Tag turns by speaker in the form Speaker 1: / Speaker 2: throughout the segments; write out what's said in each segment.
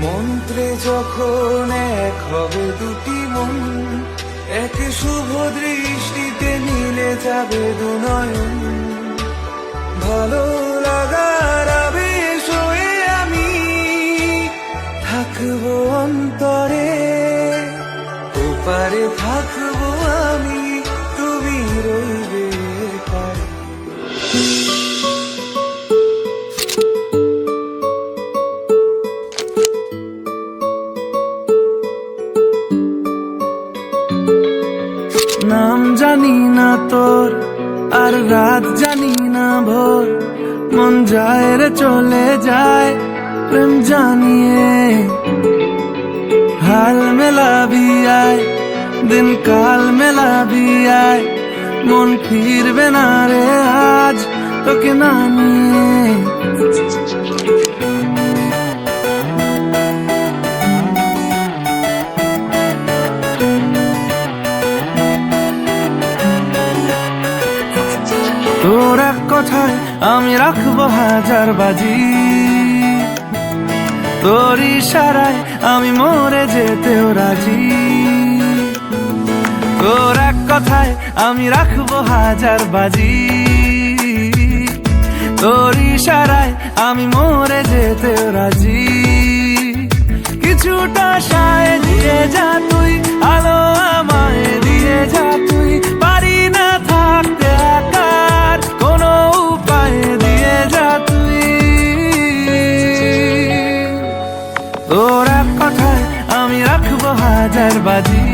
Speaker 1: মন্ত্রে যখন এক হবে দুটি মন, এক শুভ দৃষ্টিতে মিলে যাবে দুনয়ন। ভালো লাগার আবেশ হয়ে আমি থাকবো অন্তরে, ওপারে থাকবো আমি, তুমি রইবে পারে। নাম জানি না তোর, আর রাত জানি না ভোর, মন যায় রে চলে যায় প্রেম জানিয়ে। হাল মেলাবি আয়, দিন কাল মেলাবি আয়, মন ফিরবে না রে আজ তোকে না নিয়ে। তোর এক কথায় আমি রাখবো হাজার বাজি, তোর ইশারায় আমি মরে যেতেও রাজি। তোর এক কথায় আমি রাখবো হাজার বাজি, তোর ইশারায় আমি মরে যেতেও রাজি। কিছুটা সায় দিয়ে যা তুই, আলো আমায় দিয়ে যা তুই, পারি না থাকতে একার কোনো উপায় দিয়ে যা তুই। তোর এক কথায় আমি রাখবো হাজার বাজি,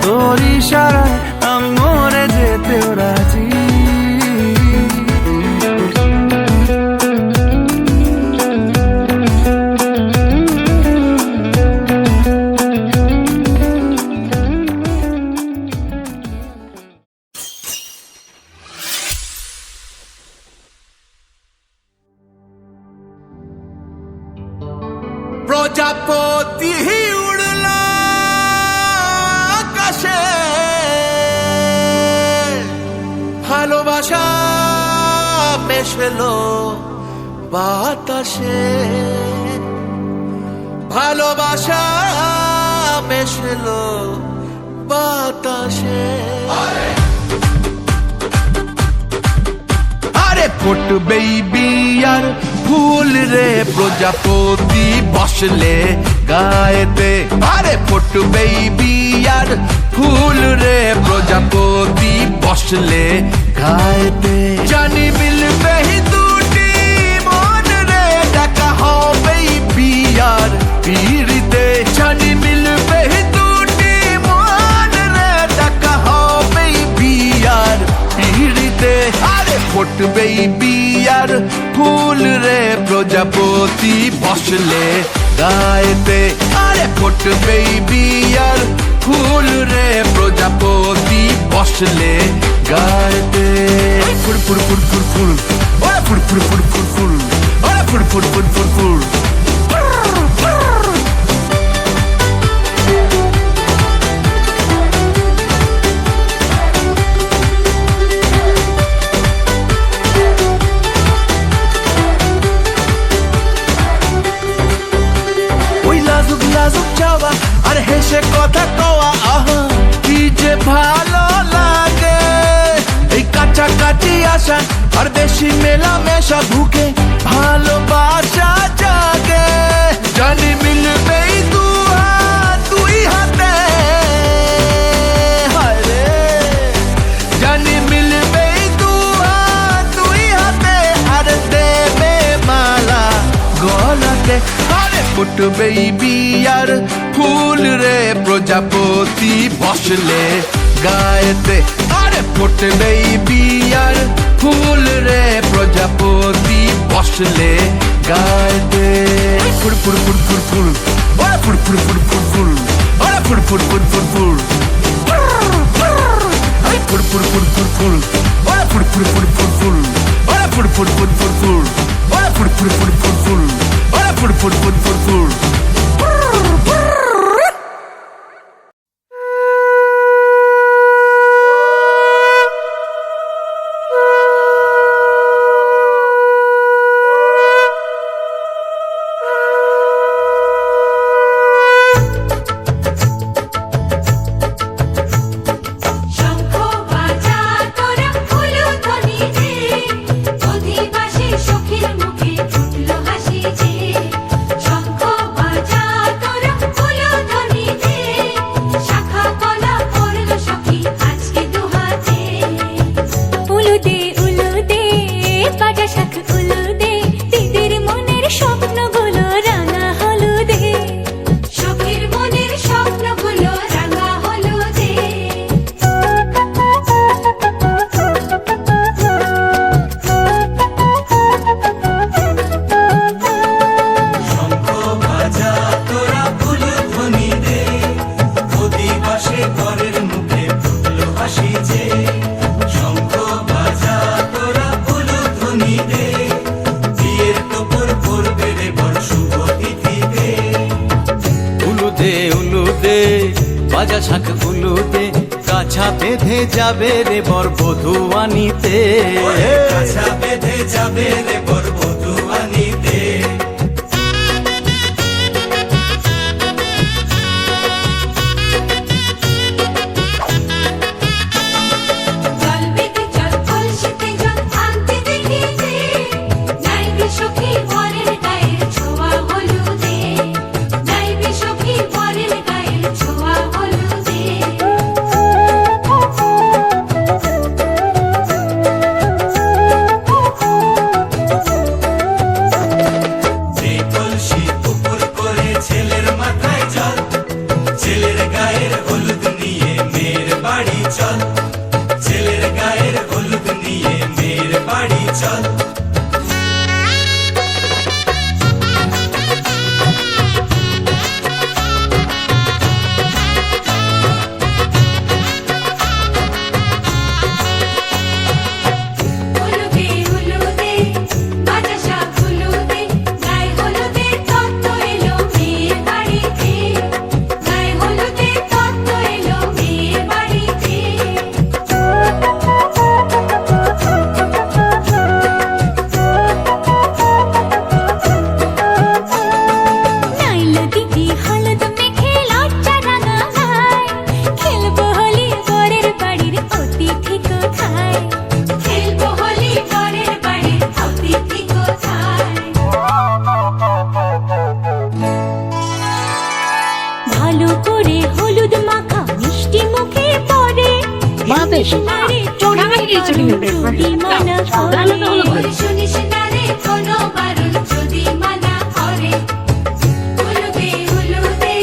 Speaker 1: তোর ইশারায় আমি মরে যেতেও রাজি।
Speaker 2: প্রজাপতি উড়লা আকাশে, ভালোবাসা মেশেলো বাতাসে, ভালোবাসা মেশেলো বাতাসে। আরে ফুটবেই বিয়ার ফুল রে প্রজাপতি বসলে গায়েতে। আরে ফুটবেই বিয়ার ফুল রে প্রজাপতি বসলে গায়েতে। জানি মিলবে দুটি মন রে, দেখা হবেই বিয়ার পিড়িতে। জানি মিলবে দুটি মন রে, দেখা হবেই বিয়ার পিড়িতে। আরে ফুটবেই বিয়ার ফুল রে প্রজাপতি বসলে গায়েতে। আরে ফুটবেই বিয়ার ফুল রে প্রজাপতি বসলে গায়েতে। ফুল ফুল ফুল ফুল ফুল, ওরে ফুল ফুল ফুল ফুল ফুল, ওরে ফুল ফুল ফুল ফুল ফুল। আর হেসে কথা কওয়া, আহা কি যে ভালো লাগে। এই কাছাকাছি আসা আর বেশি মেলামেশা, বুকে ভালোবাসা জাগে। জানি মিলবেই দুই হাতে, হায় রে জানি মিলবেই দুই হাতে, আর দেবে মালা গলাতে। আরে ফুটবেই বিয়ার ফুল রে প্রজাপতি বসলে গায়েতে। আরে ফুটবেই বিয়ার ফুল রে প্রজাপতি বসলে গায়েতে। ফুল ফুল ফুল ফুল ফুল, ওরে ফুল ফুল ফুল ফুল ফুল, ওরে ফুল ফুল ফুল ফুল ফুল। ফুল ফুল ফুল ফুল ফুল, ওরে ফুল ফুল ফুল ফুল ফুল, ওরে ফুল ফুল ফুল ফুল ফুল, ওরে ফুল ফুল ফুল ফুল ফুল, ওরে ফুল ফুল ফুল ফুল ফুল।
Speaker 3: শঙ্খ বাজা তোরা উলুধ্বনি দে, অধিবাসী সখীর মুখে ফুটলো হাসি যে। শঙ্খ বাজা তোরা উলুধ্বনি দে, শাখা কলা পড়লো সখী আজকে দুহাতে।
Speaker 4: উলুদে উলুদে বাজা শাখ উলুদে, দিদির মনের স্বপ্নগুলো রাঙা হলুদে।
Speaker 3: সখীর মনের স্বপ্নগুলো রাঙা হলুদে।
Speaker 1: শঙ্খ বাজা তোরা উলুধ্বনি দে, অধিবাসে ঘরের মুখে ফুটলো হাসি যে। শঙ্খ বাজা তোরা উলুধ্বনি দে, বিয়ের টুকুর পড়বে রে বর শুভ তিথিতে।
Speaker 5: উলুদে উলুদে বাজা শাখ উলুদে, কাছা বেঁধে যাবে রে বর বধূ আনিতে।
Speaker 1: ওরে কাছা বেঁধে যাবে রে বর বধূ আনিতে।
Speaker 3: জল বেঁধে জল কলসিতে জল আনতে দেখি যে, নাইবে সখী বরের গায়ের ছোঁয়া হলুদে। নাইবে সখী বরের গায়ের ছোঁয়া হলুদে।
Speaker 1: যে কলসি উপর করে ছেলের মাথায় জল, ছেলের গায়ের হলুদ নিয়ে মেয়ের বাড়ি চল। ছেলের গায়ের হলুদ নিয়ে মেয়ের বাড়ি চল।
Speaker 3: উলুদে উলুদে বাজা শাখ উলুদে, গায়ে হলুদে তত্ত্ব এলো মেয়ের বাড়িতে। গায়ে হলুদে তত্ত্ব এলো মেয়ের বাড়িতে।
Speaker 4: নাইলো দিদি হলুদ মেখে লজ্জা রাঙা গায়, খেলবো হোলি বরের বাড়ির অতিথি কোথায়।
Speaker 3: খেলবো হোলি বরের বাড়ির অতিথি কোথায়।
Speaker 4: ভালো করে হলুদ মাখা মিষ্টি মুখে পড়ে, নারে যদি মানা করে।
Speaker 3: ওরে শুনিস না রে কোনো বারণ যদি মানা করে। উলুদে উলুদে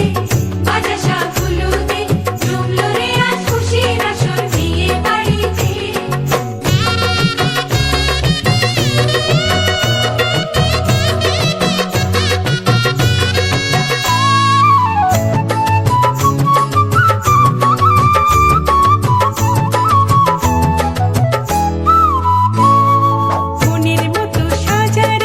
Speaker 3: বাজা শাখ উলুদে, জমলো রে আজ খুশির আসর বিয়ে বাড়িতে।
Speaker 4: মনের মতো সাজার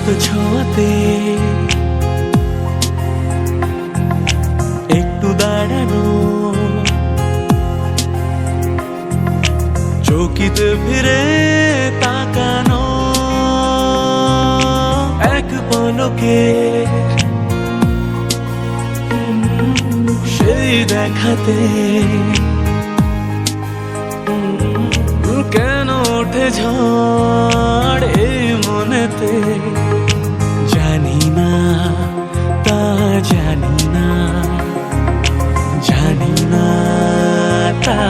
Speaker 6: হাত ছোঁয়াতে একটু দাঁড়ানো, চৌকিতে ফিরে তাকানো, এক পলকে সেই দেখাতে কেন ওঠে ঝড় এই মনেতে, জানি না তা জানি না, জানি না তা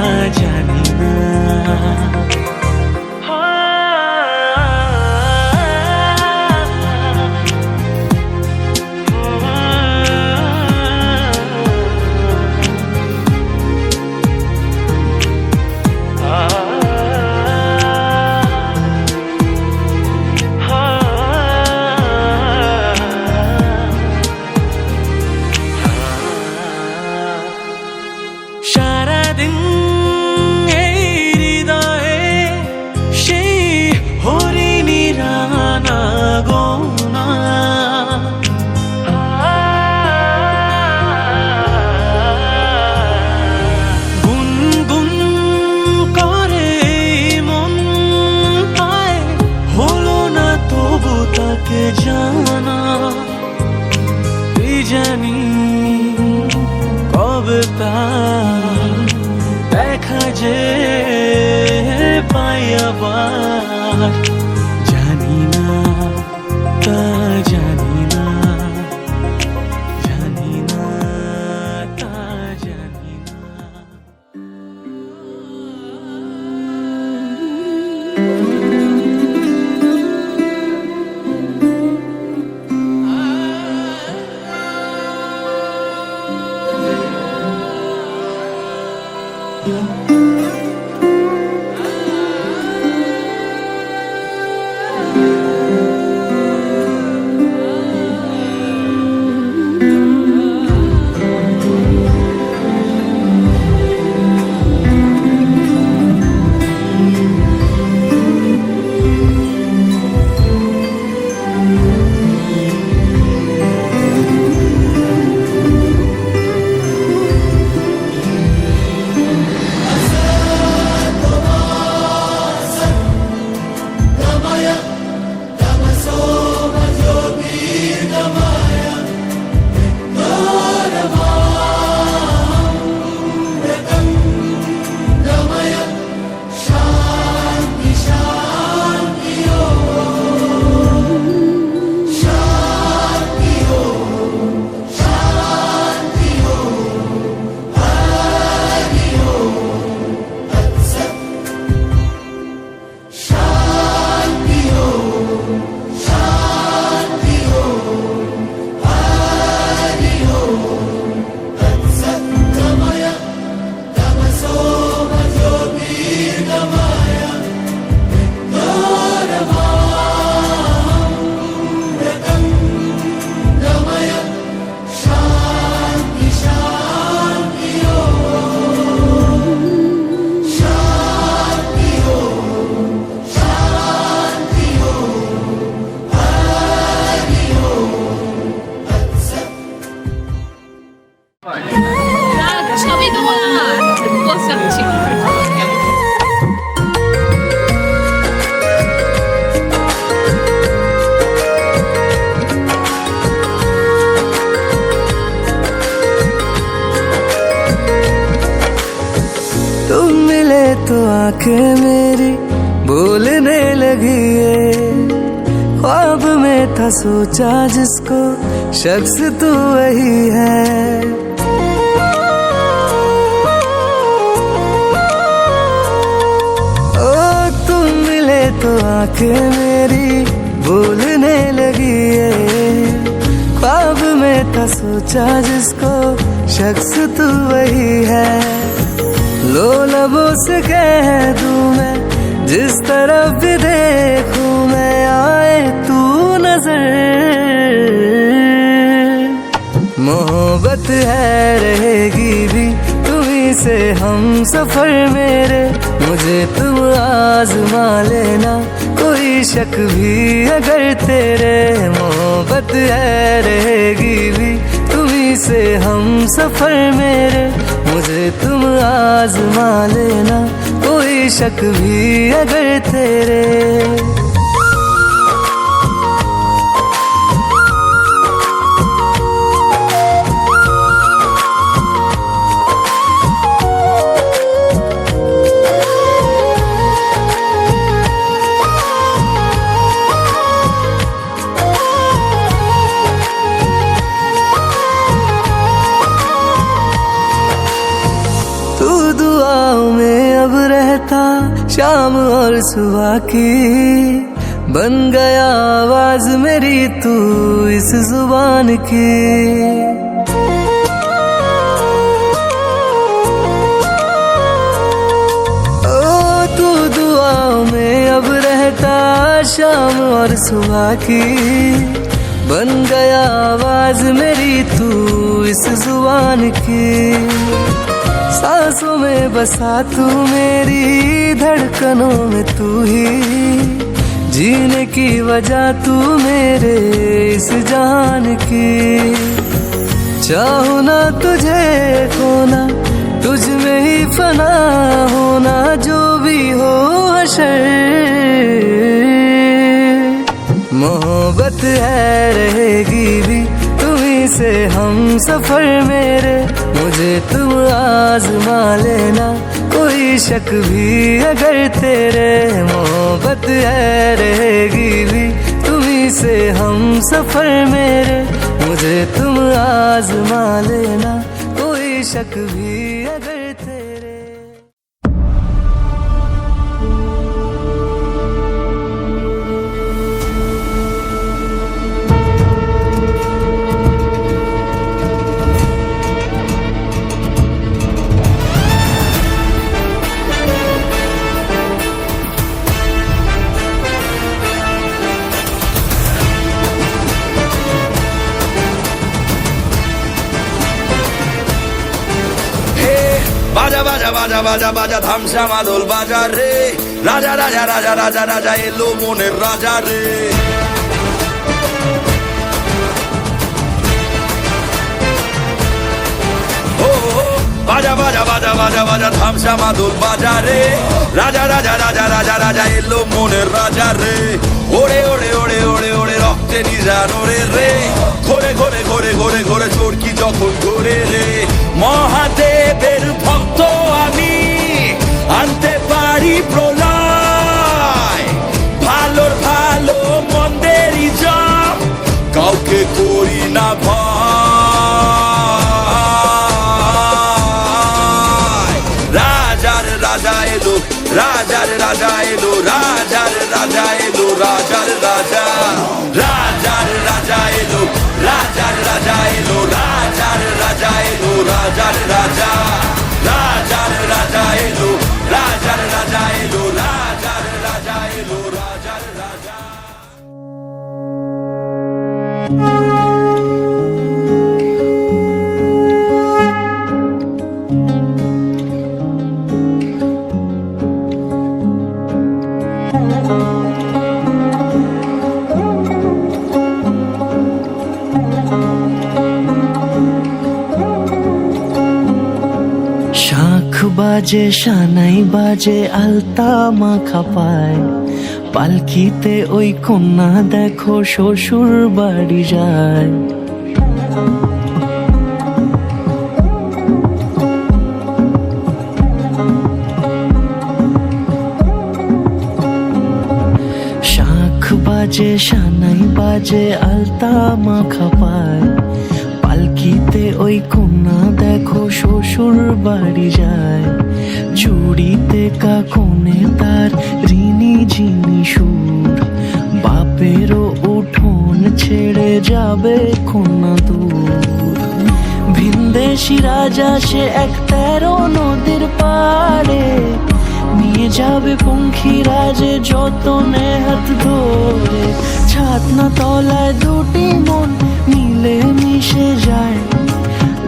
Speaker 6: জানি না। সারাদিন এই হৃদয়ে সেই হরিণীর আনাগোনা, গুনগুন করে মন পায়, হলো না তবু তাকে জানা। এই জানি কবে তা দেখা যে পাই আবার, জানি না তা জানি না, জানি না তা জানি না।
Speaker 7: সবই তোমার বসাচ্ছি।
Speaker 8: तुम मिले तो आंखें मेरी बोलने लगी है, ख्वाब में था सोचा जिसको शख्स तू वही है। ओ तुम मिले तो आंखें मेरी बोलने लगी है, ख्वाब में था सोचा जिसको शख्स तू वही है। लो लबों से कह दूं मैं जिस तरफ भी देखूं मैं, आए तू नजर। मोहब्बत है रहेगी भी तुम्हीं से हम सफर मेरे, मुझे तुम आजमा लेना, कोई शक भी अगर तेरे मोहब्बत है रहेगी भी तुम्ही से हम सफर मेरे। मुझे तुम आजमा लेना, कोई शक भी अगर तेरे। शाम और सुबह की बन गया आवाज मेरी तू इस जुबान की। ओ तू दुआओं में अब रहता, शाम और सुबह की बन गया आवाज मेरी तू इस जुबान की। सांसों में बसा तू मेरी, धड़कनों में तू ही, जीने की वजह तू मेरे इस जान की। चाहूं ना तुझे खोना, तुझ में ही फना होना, जो भी हो हशर मोहब्बत है रहेगी भी तुम्ही से हम सफर मेरे। मुझे तुम आजमा लेना, कोई शक भी अगर तेरे मोहब्बत है रहेगी भी तुम्ही से हम सफर मेरे। मुझे तुम आजमा लेना, कोई शक भी अगर तेरे।
Speaker 9: বাজা বাজা বাজা বাজা বাজা ধামসা মাদল বাজা রে, রাজা রাজা রাজা রাজা রাজা এলো মনের রাজা রে। ও বাজা বাজা বাজা বাজা বাজা ধামসা মাদল বাজা রে, রাজা রাজা রাজা রাজা রাজা এলো মনের রাজা রে। ওরে ওরে ওরে ওরে ওরে রক্তে নিজান ওরে রে, ঘোরে ঘোরে ঘোরে ঘোরে ঘোরে চোরকি যখন ঘোরে রে। মহাদেবের ভক্ত আমি, আনতে পারি প্রলয়, ভালোর ভালো মন্দেরই জয়, কাউকে করি না ভয়। রাজার রাজা এলো, রাজার রাজা এলো, রাজার রাজা এলো, রাজার রাজা। রাজার রাজা এলো, রাজার রাজা এলো, রাজার রাজা এলো, রাজার রাজা। রাজার রাজা এলো, রাজার রাজা এলো, রাজার রাজা এলো, রাজার রাজা।
Speaker 6: বাজে সানাই বাজে আলতা মাখা পায়, পালকিতে ওই কন্যা দেখো শ্বশুর বাড়ি যায়। শাখ বাজে সানাই বাজে আলতা মাখা পায়, পালকিতে ওই কন্যা দেখো শ্বশুর বাড়ি যায়। চুড়িতে কাকনে তার ঋণী ঝিনি সুর, বাপেরও উঠোন ছেড়ে যাবে কন্যা দূর। ভিনদেশি রাজা সে এক 13 নদীর পাড়ে, নিয়ে যাবে পঙ্খী রাজে যতনে হাত ধরে। ছাতনা তলায় দুটি মন মিলে মিশে যায়,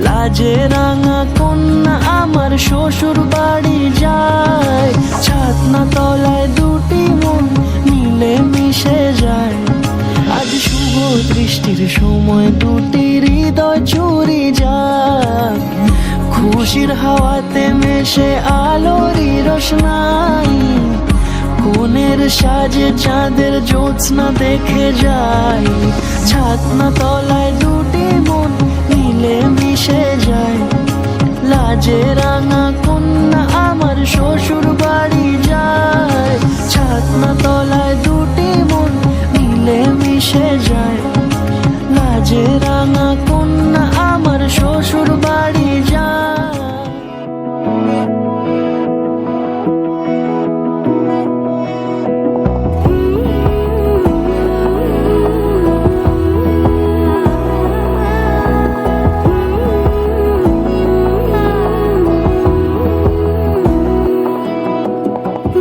Speaker 8: লাজে রাঙা কন্যা আমার শ্বশুর বাড়ি যায়, ছাতনা তলায় দুটি মন মিলে মিশে যায়। আজ শুভ দৃষ্টির সময় দুটি হৃদয় চুরি যায়, খুশির হাওয়াতে মেশে আলোরই রোশনাই। কোণের সাজে চাঁদের জ্যোৎস্না দেখে যায়, ছাতনা তলায় দুটি মন মিলে মিশে যায়। লাজে রাঙা কন্যা আমার শ্বশুর বাড়ি যায়, ছাতনা তলায় দুটি মন মিলে মিশে যায়। লাজে রাঙা কন্যা আমার শ্বশুর বাড়ি যায়।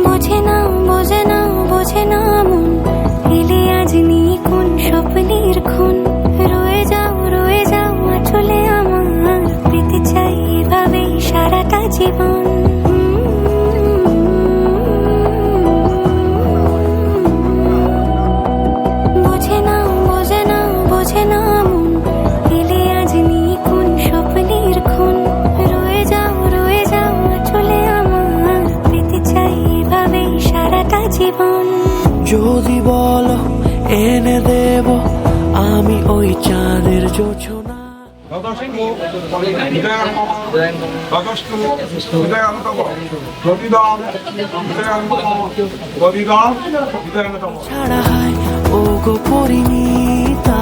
Speaker 4: বোঝে না বোঝে না বোঝে না মন, এলে আজ নিয়ে কোন স্বপ্নের খুন। রয়ে যাও চলে আমার, পেতে চাই এভাবে সারাটা জীবন। বোঝে না বোঝে না বোঝে না মন, এলে আজ নিয়ে কোন স্বপ্নের খুন। রয়ে যাও চলে আমার, পেতে চাই এভাবে সারাটা জীবন।
Speaker 8: যদি বলো এনে দেব আমি ওই চাঁদের যোজনা। ছাড়া হয় ও গো পরিণীতা,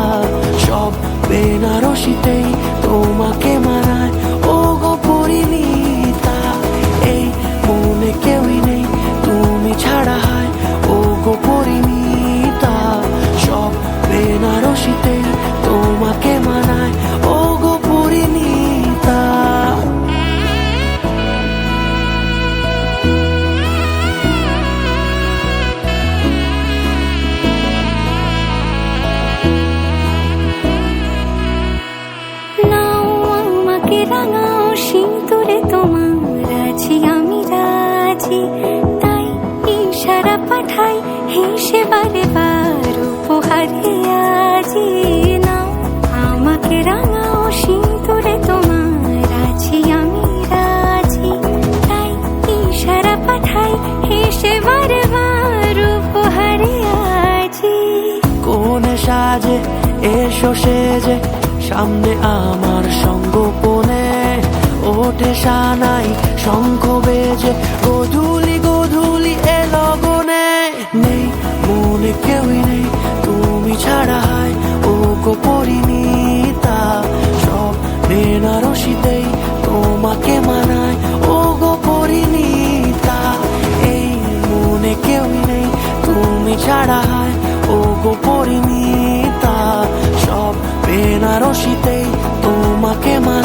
Speaker 8: সব বেনারসিতেই তোমাকে মানায়। ও গো পরিণীতা, এই মনে কেউই নেই তুমি ছাড়া হয়। ও গো পরিণীতা, সব বেনারসিতেই তোমাকে মানায়। ও গো পরিণীতা।
Speaker 4: নাও আমাকে রাঙাও সিঁদুরে তোমার, আছি আমি রাজি। তাই ইশারা পাঠাই হেসে বারে বার উপহারে আজি। নাও আমাকে রাঙাও সিঁদুরে তোমার, আছি আমি রাজি। তাই ইশারা পাঠাই হেসে বারে বার উপহারে আজি।
Speaker 8: কোন সাজে এসো সেজে সামনে আমার সঙ্গোপনে, ওঠে সানাই শঙ্খ বেজে গধূলি গধূলি এ লগনে। নেই মনে কেউই নেই তুমি ছাড়া হয়। ও গো পরিণীতা, সব বেনারসিতেই তোমাকে মানায়। ও গো পরিণীতা, এই মনে কেউই নেই তুমি ছাড়া হয়। ও গো পরিণীতা, সব বেনারসিতেই তোমাকে মানায়।